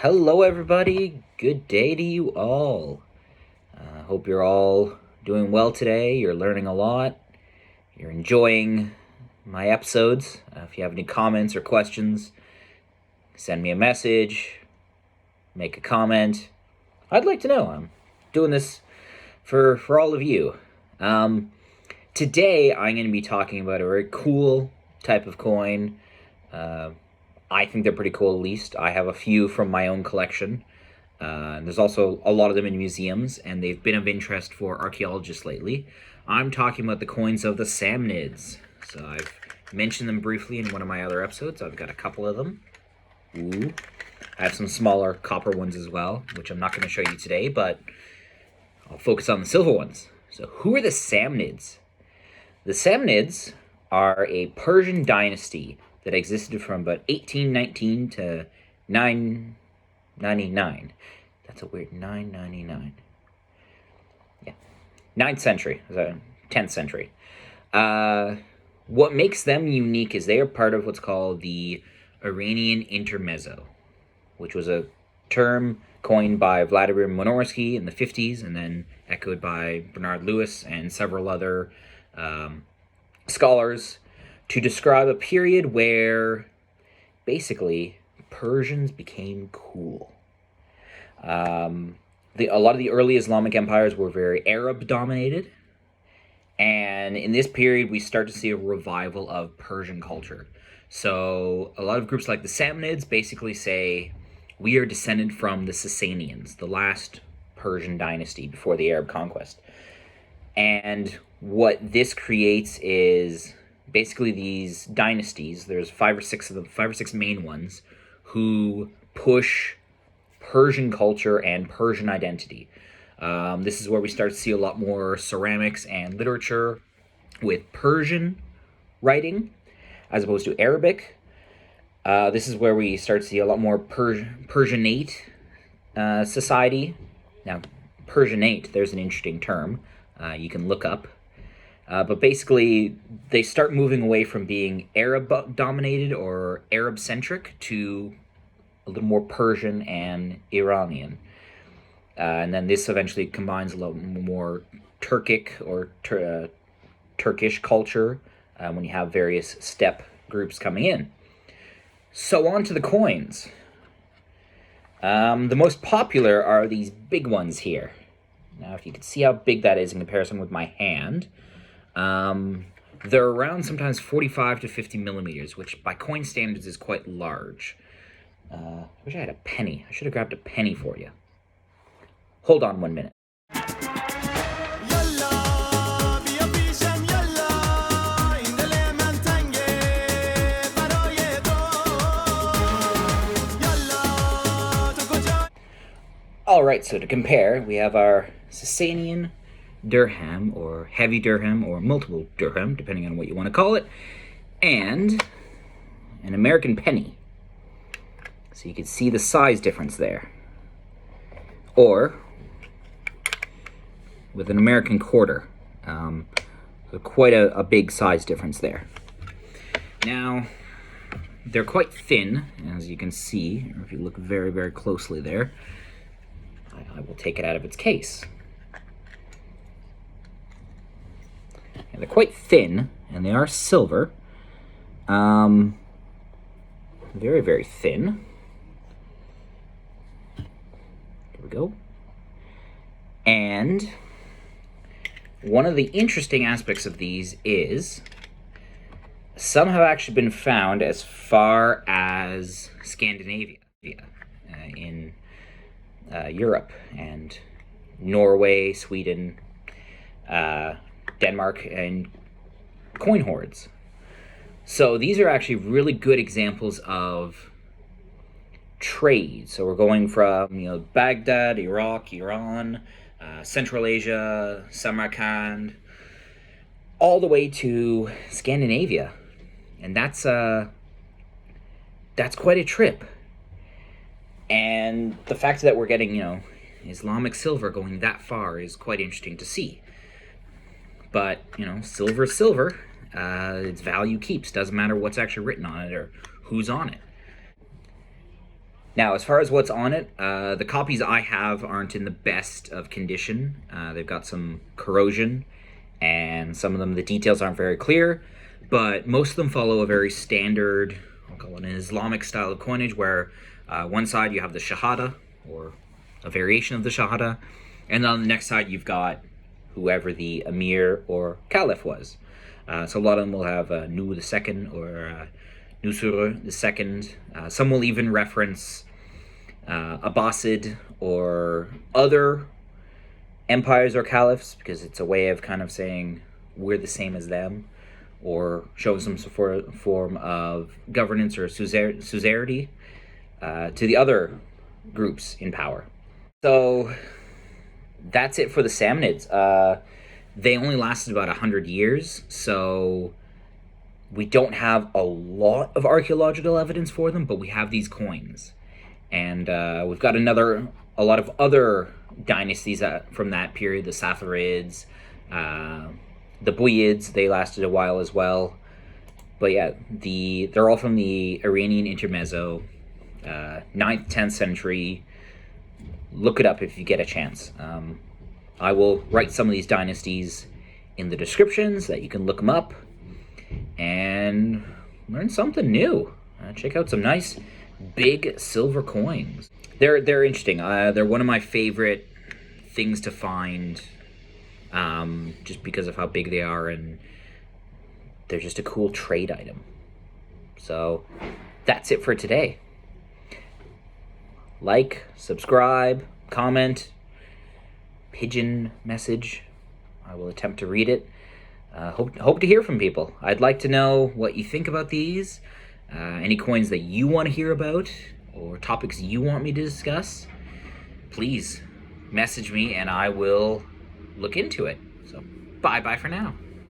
Hello, everybody. Good day to you all. Hope you're all doing well today. You're learning a lot. You're enjoying my episodes. If you have any comments or questions, send me a message, make a comment. I'd like to know. I'm doing this for all of you. Today, I'm going to be talking about a very cool type of coin. I think they're pretty cool, at least. I have a few from my own collection. There's also a lot of them in museums, and they've been of interest for archaeologists lately. I'm talking about the coins of the Samanids. So I've mentioned them briefly in one of my other episodes. I've got a couple of them. Ooh. I have some smaller copper ones as well, which I'm not going to show you today, but I'll focus on the silver ones. So who are the Samanids? The Samanids are a Persian dynasty that existed from about 1819 to 999. That's a weird 999. Yeah, 9th century, 10th century. What makes them unique is they are part of what's called the Iranian Intermezzo, which was a term coined by Vladimir Monorsky in the 50s and then echoed by Bernard Lewis and several other scholars to describe a period where basically Persians became cool. A lot of the early Islamic empires were very Arab dominated, and in this period we start to see a revival of Persian culture. So a lot of groups like the Samanids basically say we are descended from the Sasanians, the last Persian dynasty before the Arab conquest. And what this creates is basically these dynasties. There's five or six main ones who push Persian culture and Persian identity. This is where we start to see a lot more ceramics and literature with Persian writing as opposed to Arabic. This is where we start to see a lot more Persianate society. Now, Persianate, there's an interesting term you can look up. But basically, they start moving away from being Arab-dominated or Arab-centric to a little more Persian and Iranian. And then this eventually combines a lot more Turkic or Turkish culture when you have various steppe groups coming in. So on to the coins. The most popular are these big ones here. Now, if you can see how big that is in comparison with my hand, they're around sometimes 45 to 50 millimeters, which by coin standards is quite large. I wish I had a penny. I should have grabbed a penny for you. Hold on 1 minute. Alright, so to compare, we have our Sasanian dirham, or heavy dirham, or multiple dirham, depending on what you want to call it, and an American penny. So you can see the size difference there. Or with an American quarter. So quite a big size difference there. Now, they're quite thin, as you can see, or if you look very, very closely there. I will take it out of its case. And they're quite thin, and they are silver. Very, very thin. There we go. And one of the interesting aspects of these is some have actually been found as far as Scandinavia in Europe and Norway, Sweden, Denmark, and coin hoards. So these are actually really good examples of trade. So we're going from Baghdad, Iraq, Iran, Central Asia, Samarkand, all the way to Scandinavia, and that's quite a trip. And the fact that we're getting Islamic silver going that far is quite interesting to see. But silver is silver. Its value keeps. Doesn't matter what's actually written on it or who's on it. Now, as far as what's on it, the copies I have aren't in the best of condition. They've got some corrosion, and some of them, the details aren't very clear, but most of them follow a very standard, I'll call it an Islamic style of coinage, where one side you have the Shahada, or a variation of the Shahada, and then on the next side you've got whoever the Emir or Caliph was. So a lot of them will have Nu the Second or Nusur the Second. Some will even reference Abbasid or other empires or caliphs, because it's a way of kind of saying we're the same as them, or showing some form of governance or suzerainty to the other groups in power. So that's it for the Samanids. They only lasted about 100 years, so we don't have a lot of archaeological evidence for them, but we have these coins. And we've got a lot of other dynasties from that period, the Saffarids, the Buyids, they lasted a while as well. But yeah, they're all from the Iranian Intermezzo, 9th, 10th century. Look it up if you get a chance. I will write some of these dynasties in the descriptions so that you can look them up and learn something new. Check out some nice big silver coins. They're interesting. They're one of my favorite things to find, just because of how big they are, and they're just a cool trade item. So that's it for today. Like, subscribe, comment, pigeon message. I will attempt to read it. Hope to hear from people. I'd like to know what you think about these. Any coins that you want to hear about, or topics you want me to discuss, please message me and I will look into it. So bye for now.